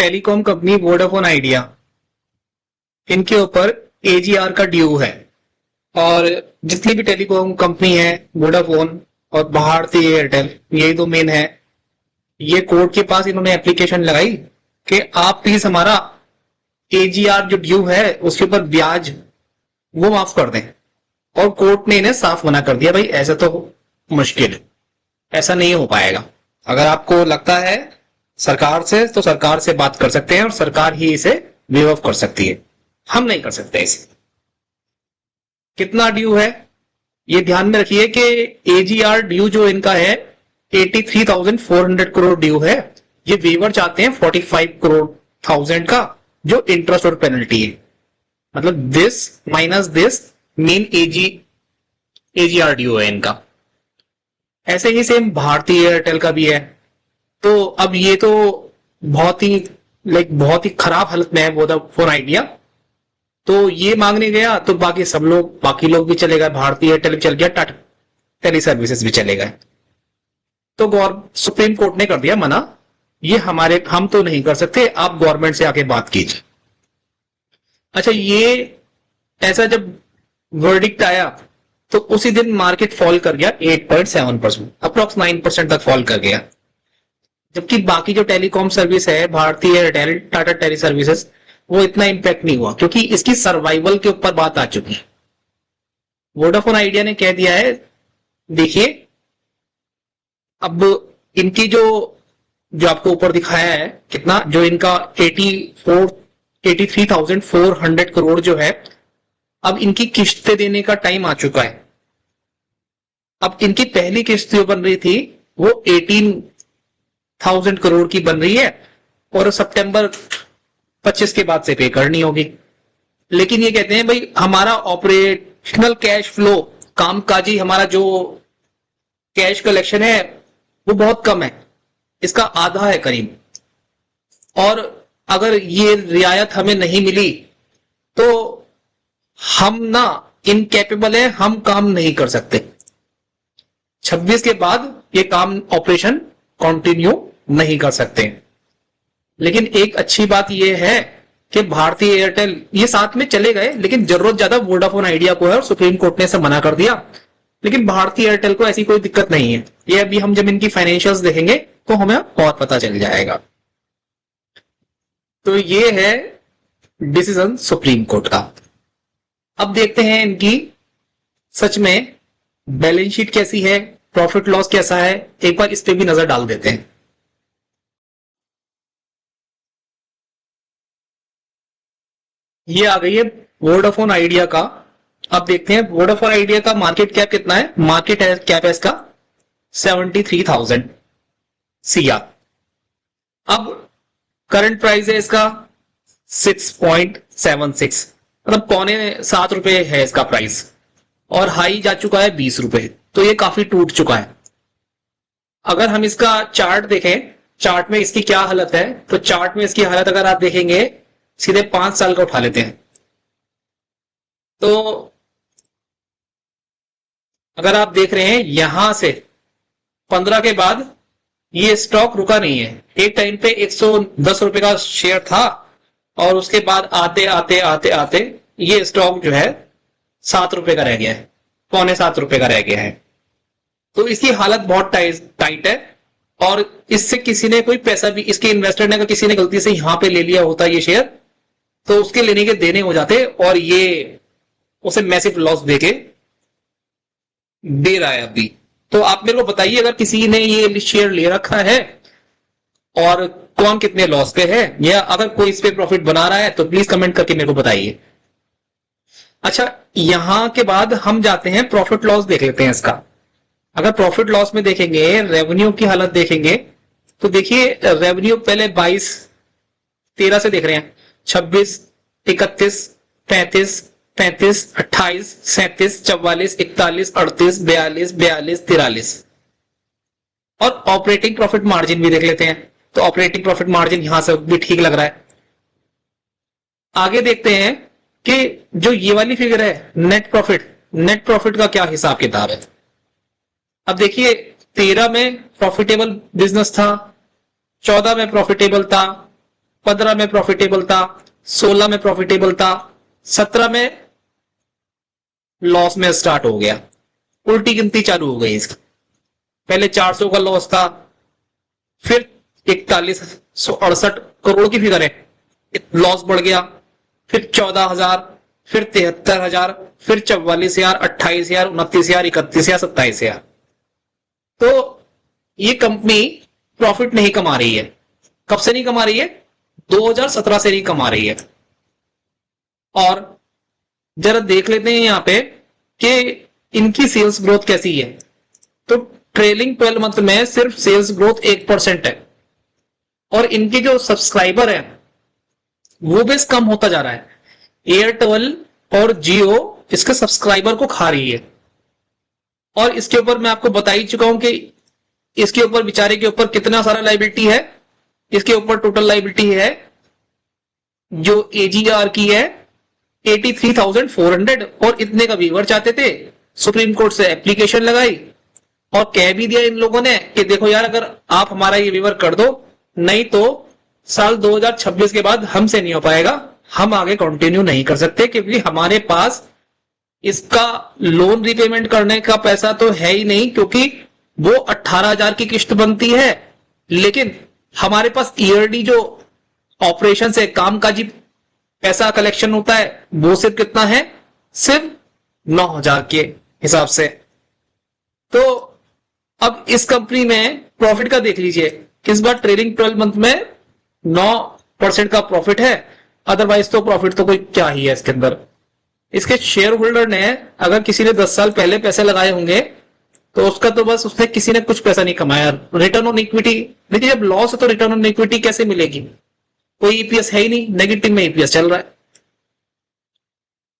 Telecom company Vodafone idea, इनके ऊपर AGR का ड्यू है। और जितनी भी टेलीकॉम कंपनी है, वोडाफोन और भारती एयरटेल, यही दो मेन है, ये कोर्ट के पास इन्होंने एप्लीकेशन लगाई कि आप प्लीज हमारा एजीआर जो ड्यू है उसके ऊपर ब्याज वो माफ कर दें। और कोर्ट ने इन्हें साफ मना कर दिया, भाई ऐसा तो मुश्किल है, ऐसा नहीं हो पाएगा। अगर आपको लगता है सरकार से, तो सरकार से बात कर सकते हैं और सरकार ही इसे वेव ऑफ कर सकती है, हम नहीं कर सकते इसे। कितना ड्यू है ये ध्यान में रखिए कि एजीआर ड्यू जो इनका है 83,400 करोड़ ड्यू है। ये वेवर चाहते हैं 45 करोड़ थाउजेंड का, जो इंटरेस्ट और पेनल्टी है। मतलब this minus this main AGR due है इनका। ऐसे ही सेम भारती एयरटेल का भी है। तो अब ये तो बहुत ही खराब हालत में है वोडाफोन आइडिया। तो ये मांगने गया तो बाकी लोग भी चले गए, भारती एयरटेल भी चल गया, टाटा टेली सर्विसेज भी चले गए। तो सुप्रीम कोर्ट ने कर दिया मना, ये हम तो नहीं कर सकते, आप गवर्नमेंट से आके बात कीजिए। अच्छा, ये ऐसा जब वर्डिक्ट आया तो उसी दिन मार्केट फॉल कर गया 8.7%, अप्रोक्स 9% तक फॉल कर गया। जबकि बाकी जो टेलीकॉम सर्विस है, भारती एयरटेल, टाटा टेली सर्विसेज, वो इतना इंपैक्ट नहीं हुआ क्योंकि इसकी सर्वाइवल के ऊपर बात आ चुकी है। वोडाफोन आइडिया ने कह दिया है, देखिए अब इनकी जो आपको ऊपर दिखाया है कितना, जो इनका 83,400 करोड़ जो है, अब इनकी किस्तें देने का टाइम आ चुका है। अब इनकी पहली किस्त जो बन रही थी वो 18,000 करोड़ की बन रही है और सितंबर 25 के बाद से पे करनी होगी। लेकिन ये कहते हैं भाई हमारा ऑपरेशनल कैश फ्लो, कामकाजी हमारा जो कैश कलेक्शन है वो बहुत कम है, इसका आधा है करीब। और अगर ये रियायत हमें नहीं मिली तो हम ना इनकैपेबल है, हम काम नहीं कर सकते। 26 के बाद ये काम ऑपरेशन कंटिन्यू नहीं कर सकते। लेकिन एक अच्छी बात ये है कि भारती एयरटेल ये साथ में चले गए, लेकिन जरूरत ज्यादा वोडाफोन आइडिया को है और सुप्रीम कोर्ट ने इसे मना कर दिया। लेकिन भारती एयरटेल को ऐसी कोई दिक्कत नहीं है। ये अभी हम जब इनकी फाइनेंशियल्स देखेंगे तो हमें और पता चल जाएगा। तो ये है डिसीजन सुप्रीम कोर्ट का। अब देखते हैं इनकी सच में बैलेंस शीट कैसी है, प्रॉफिट लॉस कैसा है, एक बार इस पे भी नजर डाल देते हैं। ये आ गई है वोडाफोन आइडिया का। अब देखते हैं वोडाफोन आइडिया का मार्केट कैप कितना है। मार्केट कैप है इसका 73,000 CR। अब करंट प्राइस है इसका 6.76, मतलब ₹6.75 है इसका प्राइस, और हाई जा चुका है 20 रुपए। तो ये काफी टूट चुका है। अगर हम इसका चार्ट देखें, चार्ट में इसकी क्या हालत है, तो चार्ट में इसकी हालत अगर आप देखेंगे, सीधे 5 साल का उठा लेते हैं, तो अगर आप देख रहे हैं यहां से 15 के बाद ये स्टॉक रुका नहीं है। एक टाइम पे 110 रुपए का शेयर था और उसके बाद आते आते आते आते ये स्टॉक जो है 7 रुपए का रह गया है, ₹6.75 का रह गया है। तो इसकी हालत बहुत टाइट है। और इससे किसी ने कोई पैसा भी, इसके इन्वेस्टर ने अगर किसी ने गलती से यहां पे ले लिया होता ये शेयर, तो उसके लेने के देने हो जाते और ये उसे मैसिव लॉस देके दे रहा है अभी। तो आप मेरे को बताइए, अगर किसी ने ये शेयर ले रखा है और कौन कितने लॉस पे है, या अगर कोई इस पे प्रॉफिट बना रहा है तो प्लीज कमेंट करके मेरे को बताइए। अच्छा, यहां के बाद हम जाते हैं प्रॉफिट लॉस देख लेते हैं इसका। अगर प्रॉफिट लॉस में देखेंगे, रेवेन्यू की हालत देखेंगे, तो देखिए रेवेन्यू पहले 22-13 से देख रहे हैं, 26, 31, 35, 35, 28, 37, 44, 41, 38, 42, 42, 43। और ऑपरेटिंग प्रॉफिट मार्जिन भी देख लेते हैं, तो ऑपरेटिंग प्रॉफिट मार्जिन यहां से भी ठीक लग रहा है। आगे देखते हैं कि जो ये वाली फिगर है नेट प्रॉफिट का क्या हिसाब किताब है। अब देखिए 13 में प्रॉफिटेबल बिजनेस था, 14 में प्रॉफिटेबल था, 15 में प्रॉफिटेबल था, 16 में प्रॉफिटेबल था, 17 में लॉस में स्टार्ट हो गया, उल्टी गिनती चालू हो गई इसकी। पहले 400 का लॉस था, फिर 4168 करोड़ की फिगर है, लॉस बढ़ गया, फिर 14,000, फिर 73,000, फिर 44,000, 28,000, 29,000, 31,000, 27,000। तो ये कंपनी प्रॉफिट नहीं कमा रही है। कब से नहीं कमा रही है? 2017 से नहीं कमा रही है। और जरा देख लेते हैं यहां पे कि इनकी सेल्स ग्रोथ कैसी है। तो ट्रेलिंग 12 मंथ में सिर्फ सेल्स ग्रोथ 1% है, और इनके जो सब्सक्राइबर है वो बेस कम होता जा रहा है। एयरटेल और जियो इसके सब्सक्राइबर को खा रही है, और इसके ऊपर मैं आपको बता ही चुका हूं कि इसके ऊपर बेचारे के ऊपर कितना सारा लाइबिलिटी है। इसके ऊपर टोटल लाइबिलिटी है जो एजीआर की है 83,400, और इतने का वीवर चाहते थे। सुप्रीम कोर्ट से एप्लीकेशन लगाई और कह भी दिया इन लोगों ने कि देखो यार, अगर आप हमारा ये वीवर कर दो, नहीं तो साल 2026 के बाद हमसे नहीं हो पाएगा, हम आगे कंटिन्यू नहीं कर सकते, क्योंकि हमारे पास इसका लोन रिपेमेंट करने का पैसा तो है ही नहीं, क्योंकि वो 18,000 की किस्त बनती है, लेकिन हमारे पास ईयरली जो ऑपरेशन से कामकाजी पैसा कलेक्शन होता है वो सिर्फ कितना है? सिर्फ 9,000 के हिसाब से। तो अब इस कंपनी में प्रॉफिट का देख लीजिए, इस बार ट्रेलिंग 12 मंथ में 9% का प्रॉफिट है, अदरवाइज तो प्रॉफिट तो कोई क्या ही है इसके अंदर। इसके शेयर होल्डर ने, अगर किसी ने 10 साल पहले पैसे लगाए होंगे तो उसका तो बस उसने किसी ने कुछ पैसा नहीं कमाया। रिटर्न ऑन इक्विटी देखिए, जब लॉस है तो रिटर्न ऑन इक्विटी कैसे मिलेगी? कोई ईपीएस है ही नहीं, नेगेटिव में ईपीएस चल रहा है।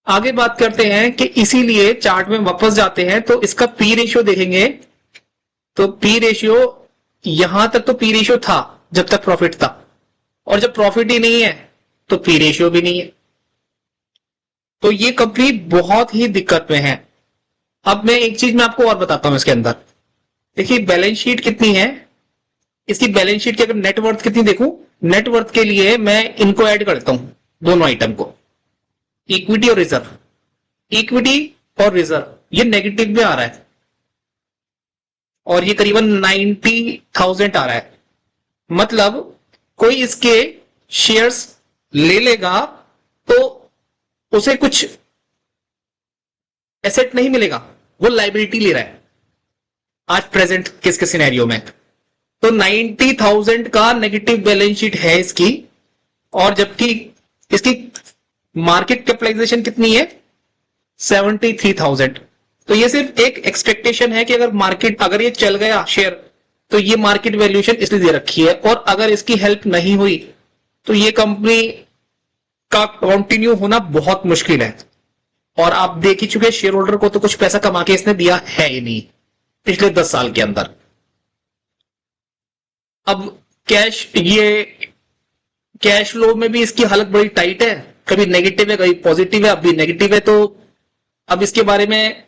आगे बात करते हैं कि इसीलिए चार्ट में वापस जाते हैं तो इसका पी रेशियो देखेंगे। तो पी रेशियो, यहां तक तो पी रेशियो था जब तक प्रॉफिट था, और जब प्रॉफिट ही नहीं है तो पी रेशियो भी नहीं है। तो ये कंपनी बहुत ही दिक्कत में है। अब मैं एक चीज मैं आपको और बताता हूं इसके अंदर। देखिए बैलेंस शीट कितनी है इसकी। बैलेंस शीट की अगर नेटवर्थ कितनी देखूं, नेटवर्थ के लिए मैं इनको ऐड करता हूं, दोनों आइटम को, इक्विटी और रिजर्व। इक्विटी और रिजर्व ये नेगेटिव में आ रहा है, और ये करीबन 90,000 आ रहा है। मतलब कोई इसके शेयर्स ले लेगा तो उसे कुछ एसेट नहीं मिलेगा, वो लाइबिलिटी ले रहा है आज प्रेजेंट किसके सिनेरियो में। तो 90,000 का नेगेटिव बैलेंस शीट है इसकी, और जबकि इसकी मार्केट कैपिटलाइजेशन कितनी है? 73,000। तो ये सिर्फ एक एक्सपेक्टेशन है कि अगर ये चल गया शेयर तो ये मार्केट वैल्यूएशन इसलिए दे रखी है, और अगर इसकी हेल्प नहीं हुई तो ये कंपनी का कंटिन्यू होना बहुत मुश्किल है। और आप देख ही चुके, शेयर होल्डर को तो कुछ पैसा कमा के इसने दिया है ही नहीं पिछले 10 साल के अंदर। अब कैश फ्लो में भी इसकी हालत बड़ी टाइट है, कभी नेगेटिव है कभी पॉजिटिव है, अब भी नेगेटिव है। तो अब इसके बारे में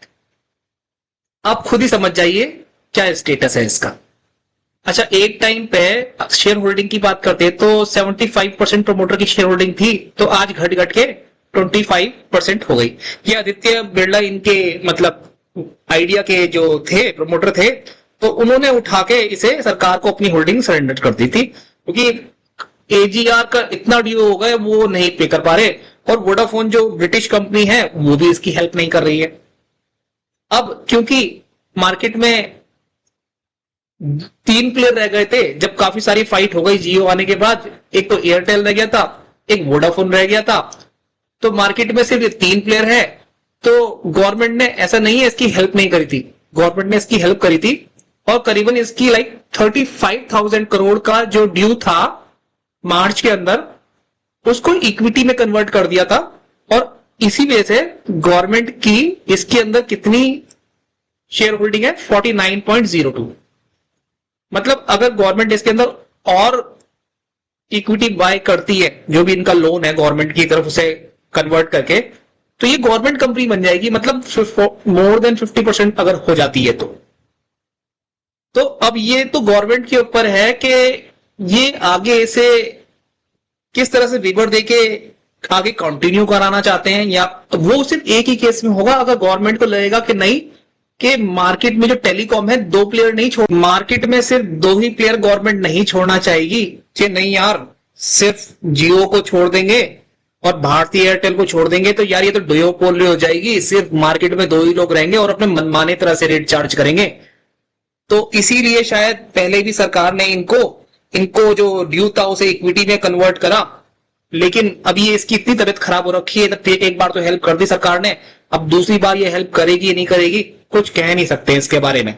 आप खुद ही समझ जाइए क्या स्टेटस है इसका। अच्छा, एक टाइम पे शेयर होल्डिंग की बात करते हैं तो 75% प्रमोटर की शेयर होल्डिंग थी, तो आज घट घट के 25% हो गई। ये आदित्य बिरला इनके मतलब आइडिया के जो थे प्रमोटर थे, तो उन्होंने उठा के इसे सरकार को अपनी होल्डिंग सरेंडर कर दी थी, क्योंकि एजीआर का इतना ड्यू हो गया वो नहीं पे कर पा रहे, और वोडाफोन जो ब्रिटिश कंपनी है वो भी इसकी हेल्प नहीं कर रही है। अब क्योंकि मार्केट में 3 प्लेयर रह गए थे, जब काफी सारी फाइट हो गई जियो आने के बाद, एक तो एयरटेल रह गया था, एक वोडाफोन रह गया था, तो मार्केट में सिर्फ 3 प्लेयर है। तो गवर्नमेंट ने, ऐसा नहीं है इसकी हेल्प नहीं करी थी, गवर्नमेंट ने इसकी हेल्प करी थी, और करीबन इसकी 35,000 करोड़ का जो ड्यू था मार्च के अंदर, उसको इक्विटी में कन्वर्ट कर दिया था। और इसी वजह से गवर्नमेंट की इसके अंदर कितनी शेयर होल्डिंग है? 49.02। मतलब अगर गवर्नमेंट इसके अंदर और इक्विटी बाय करती है, जो भी इनका लोन है गवर्नमेंट की तरफ उसे कन्वर्ट करके, तो ये गवर्नमेंट कंपनी बन जाएगी। मतलब मोर देन 50% अगर हो जाती है तो अब ये तो गवर्नमेंट के ऊपर है कि ये आगे इसे किस तरह से विवर देके आगे कंटिन्यू कराना चाहते हैं, या वो सिर्फ एक ही केस में होगा अगर गवर्नमेंट को लगेगा कि नहीं कि मार्केट में जो टेलीकॉम है दो प्लेयर नहीं छोड़, मार्केट में सिर्फ दो ही प्लेयर गवर्नमेंट नहीं छोड़ना चाहेगी कि नहीं यार सिर्फ जियो को छोड़ देंगे और भारतीय एयरटेल को छोड़ देंगे तो यार ये तो डुओपोली हो जाएगी, सिर्फ मार्केट में दो ही लोग रहेंगे और अपने मनमाने तरह से रेट चार्ज करेंगे। तो इसीलिए शायद पहले भी सरकार ने इनको जो ड्यू था उसे इक्विटी में कन्वर्ट करा, लेकिन अभी ये इसकी इतनी तबीयत खराब हो रखी है, तो एक बार तो हेल्प कर दी सरकार ने, अब दूसरी बार ये हेल्प करेगी या नहीं करेगी कुछ कह नहीं सकते इसके बारे में।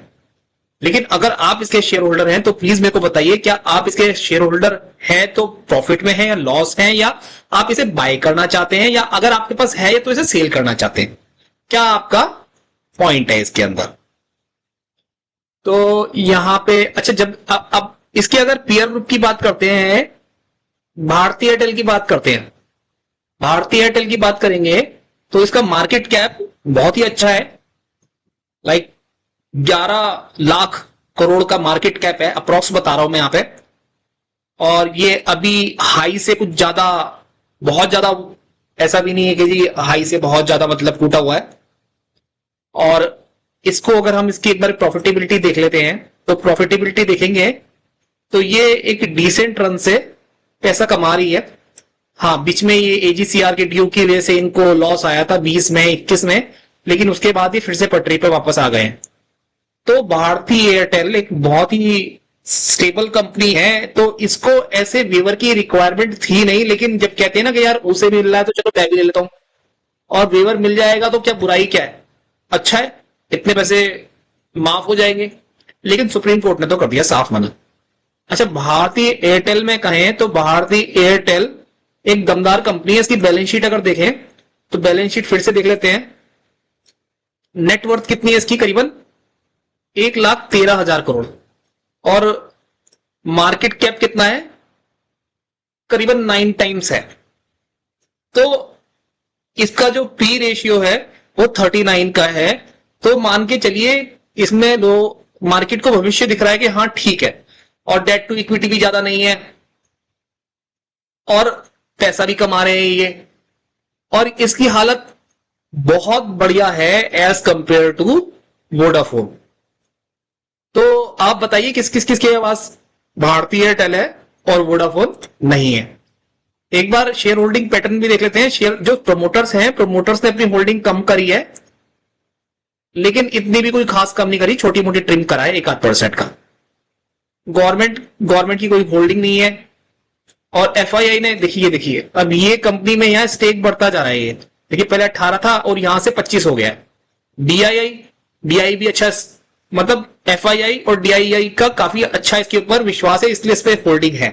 लेकिन अगर आप इसके शेयर होल्डर हैं तो प्लीज मेरे को बताइए, क्या आप इसके शेयर होल्डर हैं तो प्रॉफिट में हैं या लॉस हैं, या आप इसे बाय करना चाहते हैं, या अगर आपके पास है तो इसे सेल करना चाहते हैं, क्या आपका पॉइंट है इसके अंदर। तो यहां पे अच्छा, जब अब इसके अगर पीयर ग्रुप की बात करते हैं, भारतीय एयरटेल की बात करते हैं, भारतीय एयरटेल की बात करेंगे तो इसका मार्केट कैप बहुत ही अच्छा है, लाइक 11 लाख करोड़ का मार्केट कैप है, अप्रॉक्स बता रहा हूं मैं यहां पे। और ये अभी हाई से कुछ ज्यादा, बहुत ज्यादा ऐसा भी नहीं है कि जी हाई से बहुत ज्यादा मतलब टूटा हुआ है। और इसको अगर हम इसकी एक बार प्रॉफिटेबिलिटी देख लेते हैं तो प्रॉफिटेबिलिटी देखेंगे तो ये एक डिसेंट रन से पैसा कमा रही है। हाँ, बीच में ये एजीसीआर के ड्यू की वजह से इनको लॉस आया था 20 में 21 में, लेकिन उसके बाद ही फिर से पटरी पे वापस आ गए। तो भारतीय एयरटेल एक बहुत ही स्टेबल कंपनी है, तो इसको ऐसे वेवर की रिक्वायरमेंट थी नहीं, लेकिन जब कहते हैं ना कि यार उसे भी मिल रहा है तो चलो मैं भी ले लेता हूं, और वेवर मिल जाएगा तो क्या बुराई क्या है, अच्छा है, इतने पैसे माफ हो जाएंगे। लेकिन सुप्रीम कोर्ट ने तो कर दिया साफ मना। अच्छा, भारतीय एयरटेल में कहें तो भारतीय एयरटेल एक दमदार कंपनी है। इसकी बैलेंस शीट अगर देखें तो बैलेंस शीट फिर से देख लेते हैं। नेटवर्थ कितनी है इसकी, करीबन 1,13,000 करोड़, और मार्केट कैप कितना है, करीबन 9 टाइम्स है। तो इसका जो पी रेशियो है वो 39 का है। तो मान के चलिए इसमें लो मार्केट को भविष्य दिख रहा है कि हाँ ठीक है, और डेट टू इक्विटी भी ज्यादा नहीं है, और पैसा भी कमा रहे हैं ये, और इसकी हालत बहुत बढ़िया है एज कंपेयर टू वोडाफोन। तो आप बताइए किसके पास भारतीय एयरटेल है और वोडाफोन नहीं है। एक बार शेयर होल्डिंग पैटर्न भी देख लेते हैं। शेयर जो प्रमोटर्स हैं, प्रमोटर्स ने अपनी होल्डिंग कम करी है, लेकिन इतनी भी कोई खास कम नहीं करी, छोटी मोटी ट्रिम करा है 1-8% का। गवर्नमेंट की कोई होल्डिंग नहीं है। और एफआईआई ने देखिए अब ये कंपनी में यहां स्टेक बढ़ता जा रहा है। ये देखिए पहले 18 था और यहां से 25 हो गया है। डीआई भी अच्छा, मतलब एफआईआई और डीआईआई का काफी अच्छा इसके ऊपर विश्वास है, इसलिए इस पे होल्डिंग है।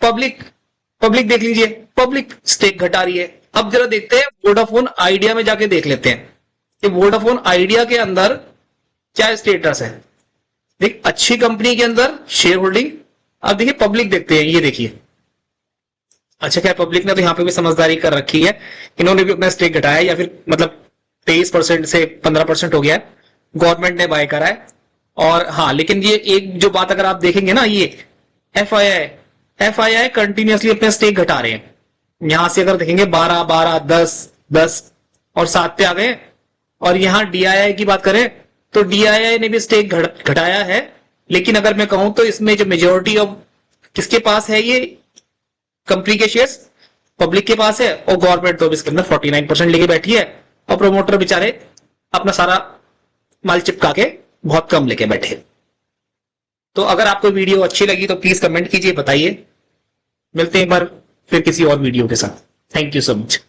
पब्लिक देख लीजिए, पब्लिक स्टेक घटा रही है। अब जरा देखते हैं वोडाफोन आइडिया में जाके देख लेते हैं कि वोडाफोन आइडिया के अंदर क्या स्टेटस है। देख, अच्छी कंपनी के अंदर शेयर होल्डिंग। अब देखिए पब्लिक देखते हैं, ये देखिए। अच्छा, क्या पब्लिक ने तो यहां पे भी समझदारी कर रखी है, इन्होंने भी अपना स्टेक घटाया, या फिर मतलब 23% से 15% हो गया है, गवर्नमेंट ने बाय करा है। और हाँ, लेकिन ये एक जो बात अगर आप देखेंगे ना, ये एफआईआई कंटिन्यूअसली अपने स्टेक घटा रहे हैं। यहां से अगर देखेंगे 12, 10 और 7 पे आ गए। और यहां डीआईआई की बात करें तो डीआईआई ने भी स्टेक घटाया है, लेकिन अगर मैं कहूं तो इसमें जो मेजोरिटी ऑफ किसके पास है, ये कंपनी के शेयर्स पब्लिक के पास है, और गवर्नमेंट तो इसके अंदर 49% लेके बैठी है, और प्रोमोटर बेचारे अपना सारा माल चिपका के बहुत कम लेके बैठे। तो अगर आपको वीडियो अच्छी लगी तो प्लीज कमेंट कीजिए, बताइए। मिलते हैं एक बार फिर किसी और वीडियो के साथ। Thank you so much.